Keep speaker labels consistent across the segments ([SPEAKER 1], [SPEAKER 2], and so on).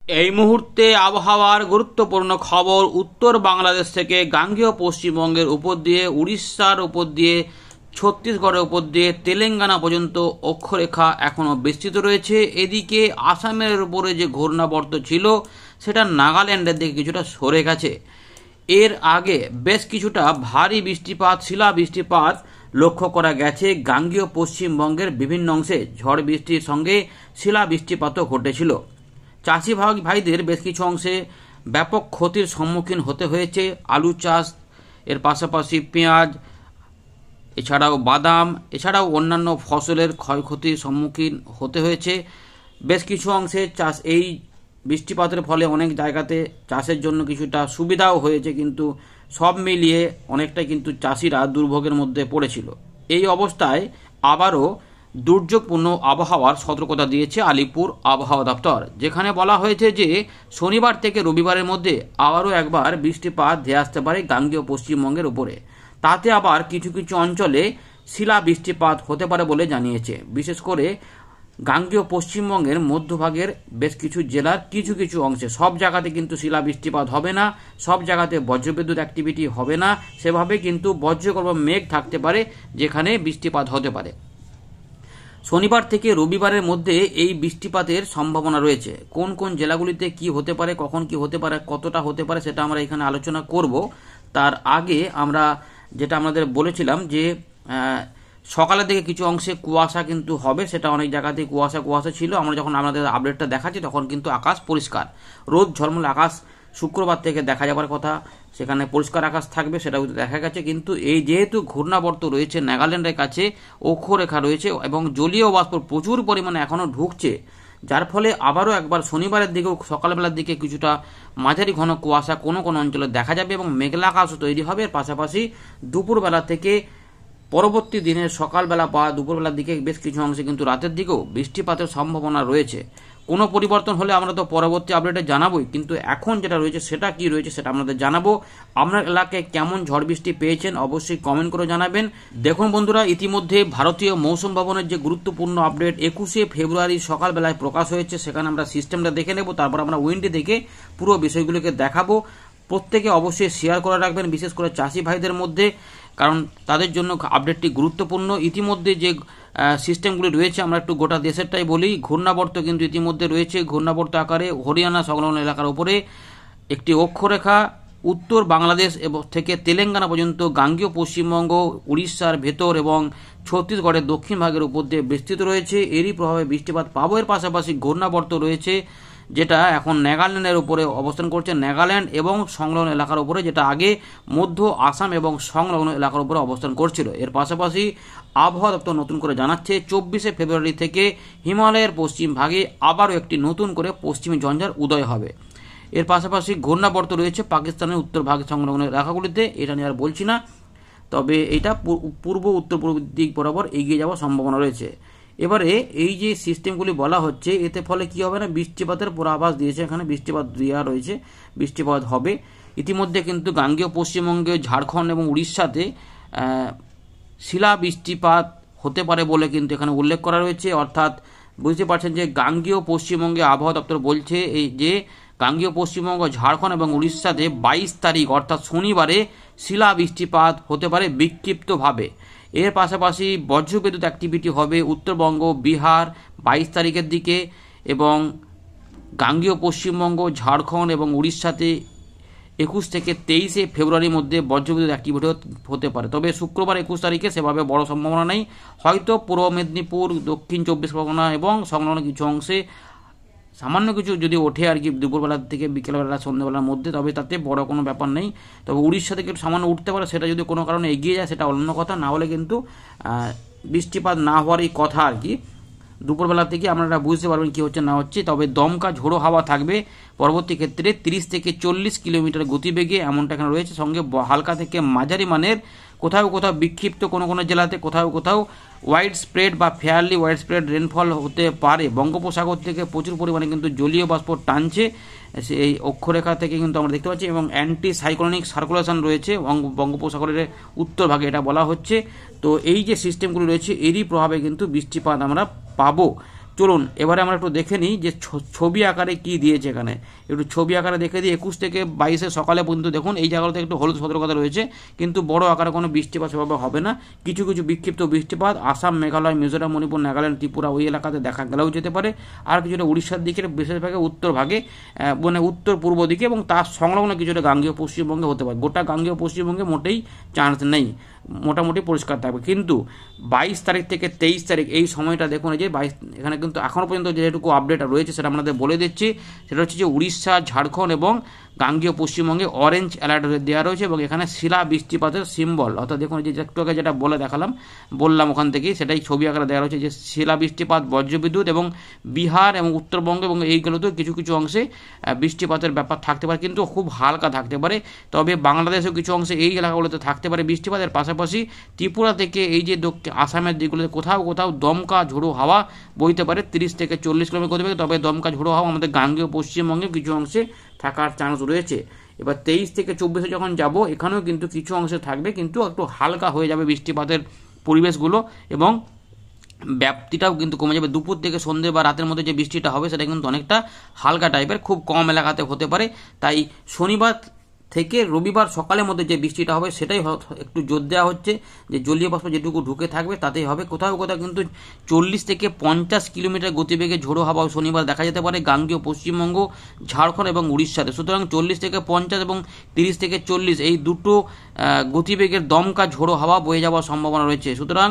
[SPEAKER 1] এই মুহূর্তে আবহাওয়ার গুরুত্বপূর্ণ খবর। উত্তর বাংলাদেশ থেকে গাঙ্গেয় পশ্চিমবঙ্গের উপর দিয়ে, উড়িষ্যার উপর দিয়ে, ছত্তিশগড়ের উপর দিয়ে তেলেঙ্গানা পর্যন্ত অক্ষরেখা এখনও বিস্তৃত রয়েছে। এদিকে আসামের উপরে যে ঘূর্ণাবর্ত ছিল সেটা নাগাল্যান্ডের দিকে কিছুটা সরে গেছে। এর আগে বেশ কিছুটা ভারী বৃষ্টিপাত, শিলা বৃষ্টিপাত লক্ষ্য করা গেছে গাঙ্গেয় পশ্চিমবঙ্গের বিভিন্ন অংশে। ঝড় বৃষ্টির সঙ্গে শিলা বৃষ্টিপাতও ঘটেছিল। চাষি ভাইদের বেশ কিছু অংশে ব্যাপক ক্ষতির সম্মুখীন হতে হয়েছে। আলু চাষ, এর পাশাপাশি পেঁয়াজ, এছাড়াও বাদাম, এছাড়াও অন্যান্য ফসলের ক্ষয়ক্ষতির সম্মুখীন হতে হয়েছে। বেশ কিছু অংশে চাষ, এই বৃষ্টিপাতের ফলে অনেক জায়গাতে চাষের জন্য কিছুটা সুবিধাও হয়েছে, কিন্তু সব মিলিয়ে অনেকটাই কিন্তু চাষিরা দুর্ভোগের মধ্যে পড়েছিল। এই অবস্থায় আবারও দুর্যোগপূর্ণ আবহাওয়ার সতর্কতা দিয়েছে আলিপুর আবহাওয়া দপ্তর, যেখানে বলা হয়েছে যে শনিবার থেকে রবিবারের মধ্যে আবারও একবার বৃষ্টিপাত ধেয়ে আসতে পারে গাঙ্গেয় পশ্চিমবঙ্গের উপরে। তাতে আবার কিছু কিছু অঞ্চলে শিলা বৃষ্টিপাত হতে পারে বলে জানিয়েছে। বিশেষ করে গাঙ্গেয় পশ্চিমবঙ্গের মধ্যভাগের বেশ কিছু জেলার কিছু কিছু অংশে, সব জায়গাতে কিন্তু শিলা বৃষ্টিপাত হবে না, সব জায়গাতে বজ্রবিদ্যুৎ অ্যাক্টিভিটি হবে না, সেভাবে কিন্তু বজ্রগর্ভ মেঘ থাকতে পারে যেখানে বৃষ্টিপাত হতে পারে। শনিবার থেকে রবিবারের মধ্যে এই বৃষ্টিপাতের সম্ভাবনা রয়েছে। কোন কোন জেলাগুলিতে কি হতে পারে, কখন কি হতে পারে, কতটা হতে পারে, সেটা আমরা এখানে আলোচনা করব। তার আগে আমরা যেটা আমাদের বলেছিলাম যে সকালের দিকে কিছু অংশে কুয়াশা কিন্তু হবে, সেটা অনেক জায়গাতে কুয়াশা ছিল। আমরা যখন আমাদের আপডেটটা দেখাচ্ছি তখন কিন্তু আকাশ পরিষ্কার, রোদ ঝলমলে আকাশ শুক্রবার থেকে দেখা যাবার কথা, সেখানে পরিষ্কার আকাশ থাকবে, সেটাও দেখা গেছে। কিন্তু এই যেহেতু ঘূর্ণাবর্ত রয়েছে নাগাল্যান্ডের কাছে, অক্ষরেখা রয়েছে এবং জলীয় বাষ্প প্রচুর পরিমাণে এখনও ঢুকছে, যার ফলে আবারও একবার শনিবারের দিকেও সকালবেলার দিকে কিছুটা মাঝারি ঘন কুয়াশা কোনো কোনো অঞ্চলে দেখা যাবে এবং মেঘলা আকাশও তৈরি হবে। এর পাশাপাশি দুপুরবেলা থেকে পরবর্তী দিনের সকালবেলা বা দুপুরবেলার দিকে বেশ কিছু অংশে কিন্তু রাতের দিকেও বৃষ্টিপাতের সম্ভাবনা রয়েছে। কোনো পরিবর্তন হলে আমরা তো পরবর্তী আপডেটে জানাবোই, কিন্তু এখন যেটা রয়েছে সেটা কি রয়েছে সেটা আপনাদের জানাবো। আপনার এলাকায় কেমন ঝড় বৃষ্টি পেয়েছেন অবশ্যই কমেন্ট করে জানাবেন। দেখুন বন্ধুরা, ইতিমধ্যে ভারতীয় মৌসুম ভবনের যে গুরুত্বপূর্ণ আপডেট 21শে ফেব্রুয়ারি সকালবেলায় প্রকাশ হয়েছে, সেখানে আমরা সিস্টেমটা দেখে নেব, তারপর আমরা উইন্ডে দেখে পুরো বিষয়গুলোকে দেখাবো। প্রত্যেকে অবশ্যই শেয়ার করে রাখবেন, বিশেষ করে চাষি ভাইদের মধ্যে, কারণ তাদের জন্য আপডেটটি গুরুত্বপূর্ণ। ইতিমধ্যে যে সিস্টেমগুলি রয়েছে, আমরা একটু গোটা দেশেরটাই বলি। ঘূর্ণাবর্ত কিন্তু ইতিমধ্যে রয়েছে, ঘূর্ণাবর্ত আকারে হরিয়ানা সংলগ্ন এলাকার উপরে একটি অক্ষরেখা উত্তর বাংলাদেশ এবং থেকে তেলেঙ্গানা পর্যন্ত গাঙ্গেয় পশ্চিমবঙ্গ, উড়িষ্যার ভেতর এবং ছত্তিশগড়ের দক্ষিণ ভাগের উপর দিয়ে বিস্তৃত রয়েছে। এরই প্রভাবে বৃষ্টিপাত পাবো। এর পাশাপাশি ঘূর্ণাবর্ত রয়েছে যেটা এখন নাগাল্যান্ডের উপরে অবস্থান করছে, নাগাল্যান্ড এবং সংলগ্ন এলাকার উপরে, যেটা আগে মধ্য আসাম এবং সংলগ্ন এলাকার উপরে অবস্থান করছিল। এর পাশাপাশি আবহাওয়া দপ্তর নতুন করে জানাচ্ছে 24শে ফেব্রুয়ারি থেকে হিমালয়ের পশ্চিম ভাগে আবারও একটি নতুন করে পশ্চিমী ঝঞ্ঝার উদয় হবে। এর পাশাপাশি ঘূর্ণাবর্ত রয়েছে পাকিস্তানের উত্তর ভাগে সংলগ্ন এলাকাগুলিতে, এটা নিয়ে আর বলছি না, তবে এটা পূর্ব উত্তর পূর্ব দিক বরাবর এগিয়ে যাওয়ার সম্ভাবনা রয়েছে। এবারে এই যে সিস্টেমগুলি বলা হচ্ছে, এতে ফলে কি হবে না, বৃষ্টিপাতের পূর্বাভাস দিয়েছে, এখানে বৃষ্টিপাত দেওয়া রয়েছে, বৃষ্টিপাত হবে। ইতিমধ্যে কিন্তু গাঙ্গেয় পশ্চিমবঙ্গে, ঝাড়খণ্ড এবং উড়িষ্যাতে শিলা বৃষ্টিপাত হতে পারে বলে কিন্তু এখানে উল্লেখ করা রয়েছে। অর্থাৎ বুঝতে পারছেন যে গাঙ্গেয় পশ্চিমবঙ্গে আবহাওয়া দপ্তর বলছে এই যে গাঙ্গেয় পশ্চিমবঙ্গ, ঝাড়খণ্ড এবং উড়িষ্যাতে 22 তারিখ অর্থাৎ শনিবারে শিলা বৃষ্টিপাত হতে পারে বিক্ষিপ্তভাবে। এর পাশাপাশি বজ্রবিদ্যুৎ অ্যাক্টিভিটি হবে উত্তরবঙ্গ, বিহার 22 তারিখের দিকে, এবং গাঙ্গেয় পশ্চিমবঙ্গ, ঝাড়খণ্ড এবং উড়িষ্যাতে 21 থেকে 23শে ফেব্রুয়ারির মধ্যে বজ্রবিদ্যুৎ অ্যাক্টিভিটি হতে পারে। তবে শুক্রবার 21 তারিখে সেভাবে বড় সম্ভাবনা নেই। হয়তো পূর্ব মেদিনীপুর, দক্ষিণ 24 পরগনা এবং সংলগ্ন কিছু অংশে সামান্য কিছু যদি ওঠে আর কি দুপুরবেলা থেকে বিকেলবেলা সন্ধ্যেবেলার মধ্যে, তবে তাতে বড় কোনো ব্যাপার নেই। তবে উড়িষ্যা থেকে সামান্য উঠতে পারে, সেটা যদি কোনো কারণে এগিয়ে যায় সেটা অন্য কথা, না হলে কিন্তু বৃষ্টিপাত না হওয়ারই কথা আর কি। দুপুরবেলা থেকে আপনারা বুঝতে পারবেন কী হচ্ছে না হচ্ছে। তবে দমকা ঝোড়ো হাওয়া থাকবে পরবর্তী ক্ষেত্রে 30 থেকে 40 কিলোমিটার গতিবেগে, এমনটা এখানে রয়েছে। সঙ্গে হালকা থেকে মাঝারি মানের কোথাও কোথাও বিক্ষিপ্ত কোনো কোনো জেলাতে কোথাও কোথাও ওয়াইড স্প্রেড বা ফেয়ারলি ওয়াইড স্প্রেড রেনফল হতে পারে। বঙ্গোপসাগর থেকে প্রচুর পরিমাণে কিন্তু জলীয় বাষ্প টানছে, এই অক্ষরেখা থেকে কিন্তু আমরা দেখতে পাচ্ছি, এবং অ্যান্টি সাইক্লোনিক সার্কুলেশন রয়েছে বঙ্গোপসাগরের উত্তর ভাগে, এটা বলা হচ্ছে। তো এই যে সিস্টেমগুলি রয়েছে এরই প্রভাবে কিন্তু বৃষ্টিপাত আমরা পাবো। চলুন এবারে আমরা একটু দেখে নিই যে ছবি আকারে কি দিয়েছে এখানে, একটু ছবি আকারে দেখে দিই। 21 থেকে 22 সকালে পর্যন্ত দেখুন এই জায়গাগুলোতে একটু হলুদ সতর্কতা রয়েছে, কিন্তু বড় আকারে কোনো বৃষ্টিপাত সেভাবে হবে না। কিছু কিছু বিক্ষিপ্ত বৃষ্টিপাত আসাম, মেঘালয়, মিজোরাম, মণিপুর, নাগাল্যান্ড, ত্রিপুরা ওই এলাকাতে দেখা গেলেও যেতে পারে। আর কিছুটা উড়িষ্যার দিকের বিশেষভাবে উত্তর ভাগে মানে উত্তর পূর্ব দিকে এবং তার সংলগ্ন কিছুটা গাঙ্গেয় পশ্চিমবঙ্গে হতে পারে। গোটা গাঙ্গেয় পশ্চিমবঙ্গে মোটেই চান্স নেই, মোটামুটি পরিষ্কার থাকবে। কিন্তু 22 তারিখ থেকে 23 তারিখ এই সময়টা দেখুন, এই যে 22 এখানে কিন্তু এখনও পর্যন্ত যেটুকু আপডেট রয়েছে সেটা আপনাদের বলে দিচ্ছি। সেটা হচ্ছে যে উড়িষ্যা, ঝাড়খণ্ড এবং গাঙ্গেয় পশ্চিমবঙ্গে অরেঞ্জ অ্যালার্ট দেওয়া রয়েছে এবং এখানে শিলা বৃষ্টিপাতের সিম্বল, অর্থাৎ দেখুন যে একটু আগে যেটা বললাম ওখান থেকেই সেটাই ছবি আকারে দেওয়া রয়েছে যে শিলা বৃষ্টিপাত, বজ্রবিদ্যুৎ এবং বিহার এবং উত্তরবঙ্গ এবং এইগুলোতেও কিছু কিছু অংশে বৃষ্টিপাতের ব্যাপার থাকতে পারে, কিন্তু খুব হালকা থাকতে পারে। তবে বাংলাদেশেও কিছু অংশে এই এলাকাগুলোতে থাকতে পারে বৃষ্টিপাতের পাশাপাশি ত্রিপুরা থেকে এই যে আসামের দিকগুলোতে কোথাও কোথাও দমকা ঝোড়ো হাওয়া বইতে পারে 30 থেকে 40 কিলোমিটার গতি বেগে। তবে দমকা ঝোড়ো হাওয়া আমাদের গাঙ্গেয় পশ্চিমবঙ্গে কিছু অংশে থাকার চান্স রয়েছে। এবার 23 থেকে 24 যখন যাব এখানেও কিন্তু কিছু অংশে থাকবে, কিন্তু একটু হালকা হয়ে যাবে বৃষ্টিপাতের পরিবেশগুলো এবং ব্যাপ্তিটাও কিন্তু কমে যাবে। দুপুর থেকে সন্ধ্যে বা রাতের মধ্যে যে বৃষ্টিটা হবে সেটা কিন্তু অনেকটা হালকা টাইপের, খুব কম এলাকাতে হতে পারে। তাই শনিবার থেকে রবিবার সকালের মধ্যে যে বৃষ্টিটা হবে সেটাই একটু জোর দেওয়া হচ্ছে যে জলীয় বাষ্প যেটুকু ঢুকে থাকবে তাতেই হবে। কোথাও কোথাও কিন্তু 40 থেকে 50 কিলোমিটার গতিবেগে ঝোড়ো হাওয়া শনিবার দেখা যেতে পারে গাঙ্গেয় পশ্চিমবঙ্গ, ঝাড়খণ্ড এবং উড়িষ্যাতে। সুতরাং 40 থেকে 50 এবং 30 থেকে 40 এই দুটো গতিবেগের দমকা ঝোড়ো হাওয়া বয়ে যাওয়ার সম্ভাবনা রয়েছে। সুতরাং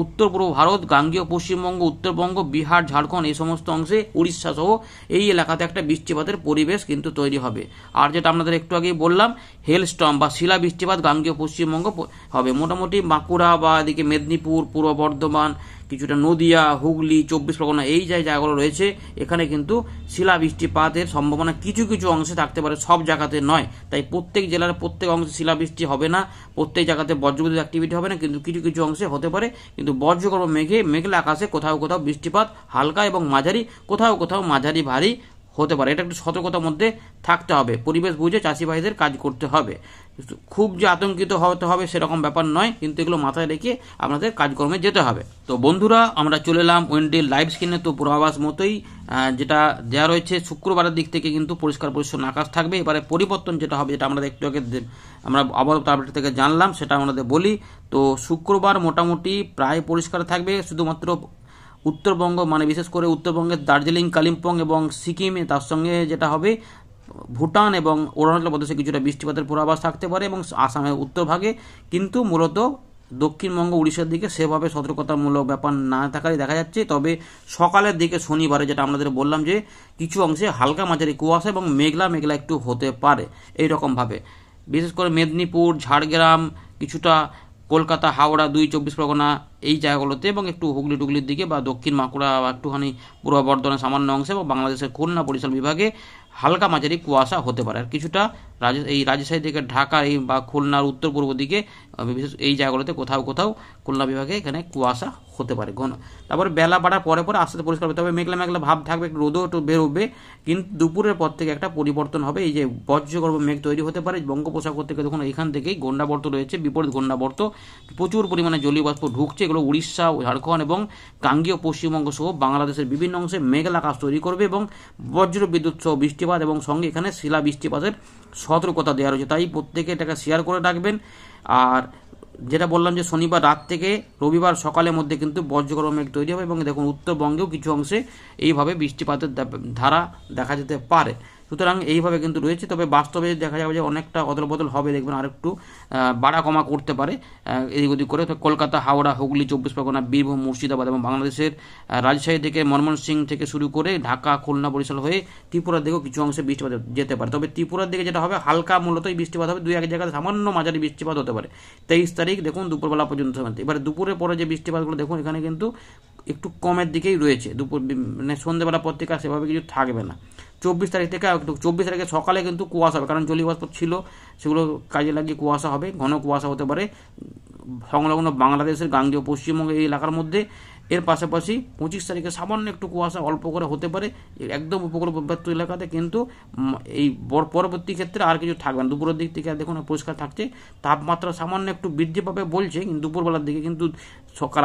[SPEAKER 1] উত্তর পূর্ব ভারত, গাঙ্গেয় পশ্চিমবঙ্গ, উত্তরবঙ্গ, বিহার, ঝাড়খণ্ড এই সমস্ত অংশে উড়িষ্যা সহ এই এলাকাতে একটা বৃষ্টিপাতের পরিবেশ কিন্তু তৈরি হবে। আর যেটা আপনাদের একটু আগেই বললাম হেলস্টর্ম বা শিলা বৃষ্টিপাত গাঙ্গেয় পশ্চিমবঙ্গ হবে। মোটামুটি বাঁকুড়া বা এদিকে মেদিনীপুর, পূর্ব বর্ধমান, কিছুটা নদিয়া, হুগলি, 24 পরগনা এই জায়গাগুলো রয়েছে এখানে কিন্তু শিলা বৃষ্টিপাতের সম্ভাবনা কিছু কিছু অংশে থাকতে পারে, সব জায়গাতে নয়। তাই প্রত্যেক জেলার প্রত্যেক অংশে শিলাবৃষ্টি হবে না, প্রত্যেক জায়গাতে বজ্রবিদ্যুৎ অ্যাক্টিভিটি হবে না, কিন্তু কিছু কিছু অংশে হতে পারে। কিন্তু বজ্রগর্ভ মেঘলা আকাশে কোথাও কোথাও বৃষ্টিপাত হালকা এবং মাঝারি, কোথাও কোথাও মাঝারি ভারী হতে পারে। এটা একটু সতর্কতার মধ্যে থাকতে হবে, পরিবেশ বুঝে চাষি ভাইদের কাজ করতে হবে। খুব যে আতঙ্কিত হতে হবে সেরকম ব্যাপার নয়, কিন্তু এগুলো মাথায় রেখে আপনাদের কাজকর্মে যেতে হবে। তো বন্ধুরা আমরা চলে এলাম ওয়েন্ডিল লাইভ স্ক্রিনে। তো পূর্বাভাস মতোই যেটা দেওয়া রয়েছে শুক্রবারের দিক থেকে কিন্তু পরিষ্কার পরিচ্ছন্ন আকাশ থাকবে। এবারে পরিবর্তন যেটা হবে, যেটা আমরা একটু আগে আমরা আবহাওয়া আপডেট থেকে জানলাম সেটা আমাদের বলি। তো শুক্রবার মোটামুটি প্রায় পরিষ্কার থাকবে, শুধুমাত্র উত্তরবঙ্গ মানে বিশেষ করে উত্তরবঙ্গের দার্জিলিং, কালিম্পং এবং সিকিমে, তার সঙ্গে যেটা হবে ভুটান এবং অরুণাচল প্রদেশে কিছুটা বৃষ্টিপাতের পূর্বাভাস থাকতে পারে এবং আসামের উত্তর ভাগে, কিন্তু মূলত দক্ষিণবঙ্গ, উড়িষ্যার দিকে সেভাবে সতর্কতামূলক ব্যাপার না থাকারই দেখা যাচ্ছে। তবে সকালের দিকে শনিবারে যেটা আপনাদের বললাম যে কিছু অংশে হালকা মাঝারি কুয়াশা এবং মেঘলা মেঘলা একটু হতে পারে এইরকমভাবে, বিশেষ করে মেদিনীপুর, ঝাড়গ্রাম, কিছুটা কলকাতা, হাওড়া, 24 পরগনা এই জায়গাগুলোতে এবং একটু হুগলি টুগলির দিকে বা দক্ষিণ বাঁকুড়া বা একটুখানি পূর্ব বর্ধমানের সামান্য অংশে এবং বাংলাদেশের খুলনা, বরিশাল বিভাগে হালকা মাঝারি কুয়াশা হতে পারে। আর কিছুটা এই রাজশাহী থেকে ঢাকা এই বা খুলনার উত্তর পূর্ব দিকে বিশেষ এই জায়গাগুলোতে কোথাও কোথাও খুলনা বিভাগে এখানে কুয়াশা হতে পারে ঘন। তারপরে বেলা বাড়ার পরে পরে আস্তে আস্তে পরিষ্কার হবে, তবে মেঘলা মেঘলা ভাব থাকবে, একটু রোদও একটু বেরোবে, কিন্তু দুপুরের পর থেকে একটা পরিবর্তন হবে। এই যে বজ্রগর্ভ মেঘ তৈরি হতে পারে বঙ্গোপসাগর থেকে, দেখুন এখান থেকেই গন্ডাবর্ত রয়েছে, বিপরীত গন্ডাবর্ত, প্রচুর পরিমাণে জলীয় বাষ্প ঢুকছে, এগুলো উড়িষ্যা, ঝাড়খণ্ড এবং গাঙ্গেয় পশ্চিমবঙ্গ সহ বাংলাদেশের বিভিন্ন অংশে মেঘলা আকাশ তৈরি করবে এবং বজ্র বিদ্যুৎ সহ বৃষ্টিপাত এবং সঙ্গে এখানে শিলা বৃষ্টিপাতের সতর্কতা দেওয়া রয়েছে। তাই প্রত্যেকে এটাকে শেয়ার করে রাখবেন। আর যেটা বললাম যে শনিবার রাত থেকে রবিবার সকালের মধ্যে কিন্তু বজ্রগর্ভ মেঘ তৈরি হবে এবং দেখুন উত্তরবঙ্গেও কিছু অংশে এইভাবে বৃষ্টিপাতের ধারা দেখা যেতে পারে। সুতরাং এইভাবে কিন্তু রয়েছে, তবে বাস্তবে দেখা যাবে যে অনেকটা অদল বদল হবে, দেখবেন আর একটু বাড়া কমা করতে পারে এদিক ওদিক করে। তো কলকাতা, হাওড়া, হুগলি, 24 পরগনা, বীরভূম, মুর্শিদাবাদ এবং বাংলাদেশের রাজশাহী থেকে ময়মনসিং থেকে শুরু করে ঢাকা, খুলনা, বরিশাল হয়ে ত্রিপুরার দিকেও কিছু অংশে বৃষ্টিপাত যেতে পারে। তবে ত্রিপুরার দিকে যেটা হবে হালকা মূলতই বৃষ্টিপাত হবে, দুই এক জায়গায় সামান্য মাঝারি বৃষ্টিপাত হতে পারে 23 তারিখ দেখুন দুপুরবেলা পর্যন্ত। এবারে দুপুরের পরে যে বৃষ্টিপাতগুলো দেখুন এখানে কিন্তু একটু কমের দিকেই রয়েছে, দুপুর মানে সন্ধ্যেবেলা পর থেকে সেভাবে কিছু থাকবে না। 24 তারিখ থেকে একটু 24 তারিখে সকালে কিন্তু কুয়াশা হবে, কারণ জলীয় বাষ্প ছিল সেগুলো কাজে লাগিয়ে কুয়াশা হবে, ঘন কুয়াশা হতে পারে সংলগ্ন বাংলাদেশের গাঙ্গেয় পশ্চিমবঙ্গ এই এলাকার মধ্যে। এর পাশাপাশি 25 তারিখে সামান্য একটু কুয়াশা অল্প করে হতে পারে একদম উপকূলবর্তী এলাকাতে, কিন্তু এই পরবর্তী ক্ষেত্রে আর কিছু থাকবে না। দুপুরের দিক থেকে দেখুন পরিষ্কার থাকছে, তাপমাত্রা সামান্য একটু বৃদ্ধি পাবে বলছে কিন্তু দুপুরবেলার দিকে, কিন্তু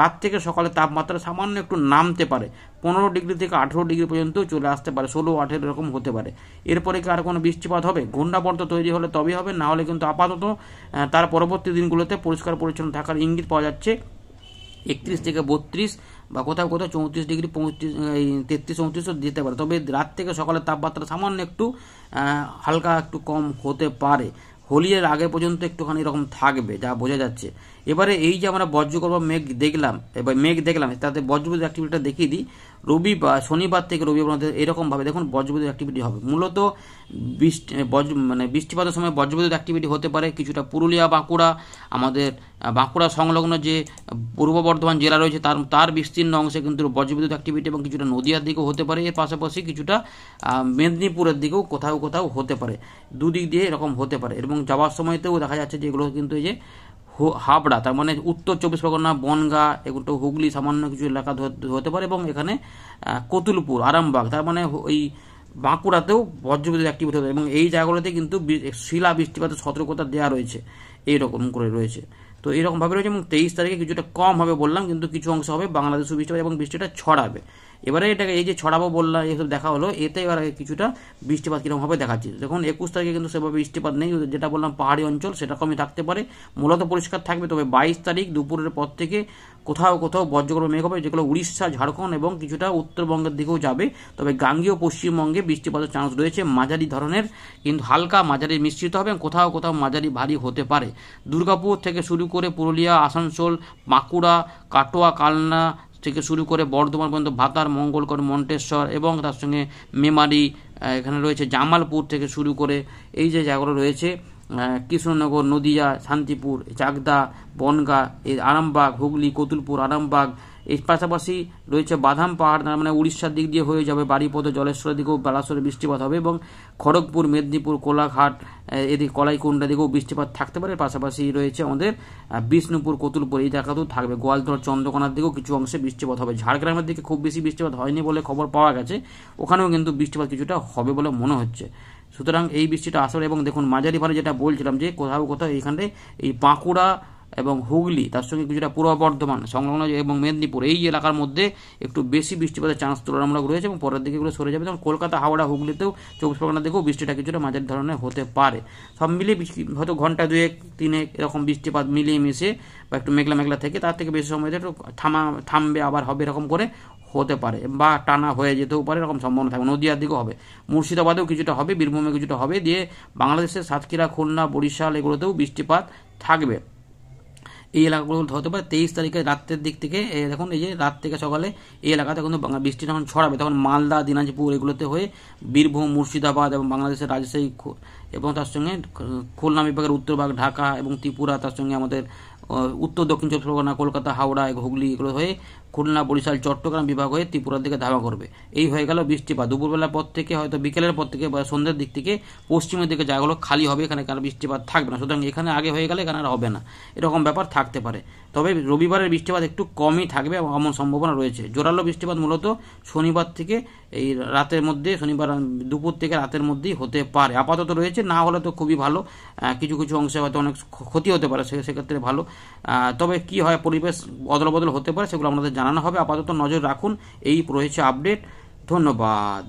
[SPEAKER 1] রাত থেকে সকালে তাপমাত্রা সামান্য একটু নামতে পারে, 15 ডিগ্রি থেকে 18 ডিগ্রি পর্যন্ত চলে আসতে পারে, 16-18 এরকম হতে পারে। এরপরে কি আর কোনো বৃষ্টিপাত হবে? ঘূর্ণাবর্ত তৈরি হলে তবেই হবে, না হলে কিন্তু আপাতত তার পরবর্তী দিনগুলোতে পরিষ্কার পরিচ্ছন্ন থাকার ইঙ্গিত পাওয়া যাচ্ছে। 31 থেকে 32 বা কোথাও কোথাও 34 ডিগ্রি 33-34 যেতে পারে, তবে রাত থেকে সকালের তাপমাত্রা সামান্য একটু হালকা একটু কম হতে পারে। হোলির আগে পর্যন্ত একটুখানি এরকম থাকবে যা বোঝা যাচ্ছে। এবারে এই যে আমরা বজ্রগর্ভ মেঘ দেখলাম, তাতে বজ্রবিদ্যুৎ অ্যাক্টিভিটিটা দেখিয়ে দিই। শনিবার থেকে রবিবার এরকমভাবে দেখুন বজ্রবিদ্যুৎ অ্যাক্টিভিটি হবে। মূলত বৃষ্টিপাতের সময় বজ্রবিদ্যুৎ অ্যাক্টিভিটি হতে পারে কিছুটা পুরুলিয়া, বাঁকুড়া, আমাদের বাঁকুড়া সংলগ্ন যে পূর্ব বর্ধমান জেলা রয়েছে তার বিস্তীর্ণ অংশে কিন্তু বজ্রবিদ্যুৎ অ্যাক্টিভিটি, এবং কিছুটা নদিয়ার দিকেও হতে পারে। এর পাশাপাশি কিছুটা মেদিনীপুরের দিকেও কোথাও কোথাও হতে পারে, দুদিক দিয়ে এরকম হতে পারে। এবং যাওয়ার সময়তেও দেখা যাচ্ছে যে এগুলো কিন্তু এই যে হাবড়া, তার মানে উত্তর 24 পরগনা, বনগাঁ, এগুলো হুগলি সামান্য কিছু এলাকা হতে পারে, এবং এখানে কতুলপুর, আরামবাগ, তার মানে ওই বাঁকুড়াতেও বজ্রবিদ্যুৎ অ্যাক্টিভিটি হতে, এবং এই জায়গাগুলোতে কিন্তু শিলা বৃষ্টিপাতের সতর্কতা দেওয়া রয়েছে, এইরকম করে রয়েছে। তো এইরকমভাবে রয়েছে, এবং 23 তারিখে কিছুটা কম হবে বললাম, কিন্তু কিছু অংশ হবে বাংলাদেশে বৃষ্টিপাত, এবং বৃষ্টিটা ছড়াবে। এবারে এটাকে এই যে ছড়াবো বললাম, এইসব দেখা হলো, এতে এবার কিছুটা বৃষ্টিপাত কীরকমভাবে দেখাচ্ছি দেখুন। 21 তারিখে কিন্তু সেভাবে বৃষ্টিপাত নেই, যেটা বললাম পাহাড়ি অঞ্চল সেটা কমই থাকতে পারে, মূলত পরিষ্কার থাকবে। তবে 22 তারিখ দুপুরের পর থেকে কোথাও কোথাও বজ্রগর্ভ মেঘ হবে, যেগুলো উড়িষ্যা, ঝাড়খণ্ড এবং কিছুটা উত্তরবঙ্গের দিকেও যাবে। তবে গাঙ্গেয় পশ্চিমবঙ্গে বৃষ্টিপাতের চান্স রয়েছে, মাঝারি ধরনের, কিন্তু হালকা মাঝারি মিশ্রিত হবে, কোথাও কোথাও মাঝারি ভারী হতে পারে। দুর্গাপুর থেকে শুরু করে পুরুলিয়া, আসানসোল, বাঁকুড়া, কাটোয়া, কালনা থেকে শুরু করে বর্ধমান পর্যন্ত, ভাতার, মঙ্গলকর, মন্টেশ্বর এবং তার সঙ্গে মেমারি, এখানে রয়েছে জামালপুর থেকে শুরু করে এই যে জায়গাগুলো রয়েছে, কৃষ্ণনগর, নদিয়া, শান্তিপুর, চাকদা, বনগাঁ, এই আরামবাগ, হুগলি, কতুলপুর, আরামবাগ, এর পাশাপাশি রয়েছে বাদাম পাহাড়, মানে উড়িষ্যার দিক দিয়ে হয়ে যাবে, বাড়িপদ, জলেশ্বরের দিকেও বালাসোরে বৃষ্টিপাত হবে, এবং খড়গপুর, মেদিনীপুর, কোলাঘাট, এদিকে কলাইকুণ্ডা দিকেও বৃষ্টিপাত থাকতে পারে। পাশাপাশি রয়েছে আমাদের বিষ্ণুপুর, কতুলপুর, এই জায়গাতেও থাকবে। গোয়ালতোড়, চন্দ্রকোনার দিকেও কিছু অংশে বৃষ্টিপাত হবে। ঝাড়গ্রামের দিকে খুব বেশি বৃষ্টিপাত হয়নি বলে খবর পাওয়া গেছে, ওখানেও কিন্তু বৃষ্টিপাত কিছুটা হবে বলে মনে হচ্ছে। সুতরাং এই বৃষ্টিটা আসলে, এবং দেখুন মাঝারি ভারে যেটা বলছিলাম যে কোথাও কোথাও এইখানে এই বাঁকুড়া এবং হুগলি, তার সঙ্গে কিছুটা পূর্ব বর্ধমান সংলগ্ন এবং মেদিনীপুর, এই এলাকার মধ্যে একটু বেশি বৃষ্টিপাতের চান্স তুলনামূলক রয়েছে, এবং পরের দিকে এগুলো সরে যাবে। যেমন কলকাতা, হাওড়া, হুগলিতেও 24 পরগনার দিকেও বৃষ্টিটা কিছুটা মাঝারি ধরনের হতে পারে। সব মিলিয়ে হয়তো ঘন্টা 2-3 এরকম বৃষ্টিপাত মিলিয়ে মিশে বা একটু মেঘলা মেঘলা থেকে, তার থেকে বেশি সময় একটু থামবে আবার হবে, এরকম করে হতে পারে, বা টানা হয়ে যেতেও পারে, এরকম সম্ভাবনা থাকবে। নদিয়ার দিকেও হবে, মুর্শিদাবাদেও কিছুটা হবে, বীরভূমে কিছুটা হবে, দিয়ে বাংলাদেশের সাতক্ষীরা, খুলনা, বরিশাল এগুলোতেও বৃষ্টিপাত থাকবে। এই এলাকাগুলো হতে পারে 23 তারিখে রাতের দিক থেকে। দেখুন এই যে রাত থেকে সকালে এই এলাকাতে কিন্তু বৃষ্টি যখন ছড়াবে, তখন মালদা, দিনাজপুর এগুলোতে হয়ে বীরভূম, মুর্শিদাবাদ এবং বাংলাদেশের রাজশাহী এবং তার সঙ্গে খুলনা বিভাগের উত্তরভাগ, ঢাকা এবং ত্রিপুরা, তার সঙ্গে আমাদের উত্তর দক্ষিণ 24 পরগনা, কলকাতা, হাওড়া, হুগলি এগুলো হয়ে খুলনা, বরিশাল, চট্টগ্রাম বিভাগ হয়ে ত্রিপুরার দিকে ধাওয়া করবে। এই হয়ে গেল বৃষ্টিপাত। দুপুরবেলার পর থেকে হয়তো বিকেলের পর থেকে বা সন্ধ্যের দিক থেকে পশ্চিমের দিকে জায়গাগুলো খালি হবে, এখানে কারণ বৃষ্টিপাত থাকবে না। সুতরাং এখানে আগে হয়ে গেলে এখানে আর হবে না, এরকম ব্যাপার থাকতে পারে। তবে রবিবারের বৃষ্টিপাত একটু কমই থাকবে, এমন সম্ভাবনা রয়েছে। জোরালো বৃষ্টিপাত মূলত শনিবার থেকে এই রাতের মধ্যে, শনিবার দুপুর থেকে রাতের মধ্যেই হতে পারে, আপাতত রয়েছে। না হলে তো খুবই ভালো, কিছু কিছু অংশে হয়তো অনেক ক্ষতি হতে পারে, সেক্ষেত্রে ভালো। তবে কি হয়, পরিবেশ অদল বদল হতে পারে, সেগুলো আপনাদের জানানো হবে। আপাতত নজর রাখুন। এই রয়েছে আপডেট। ধন্যবাদ।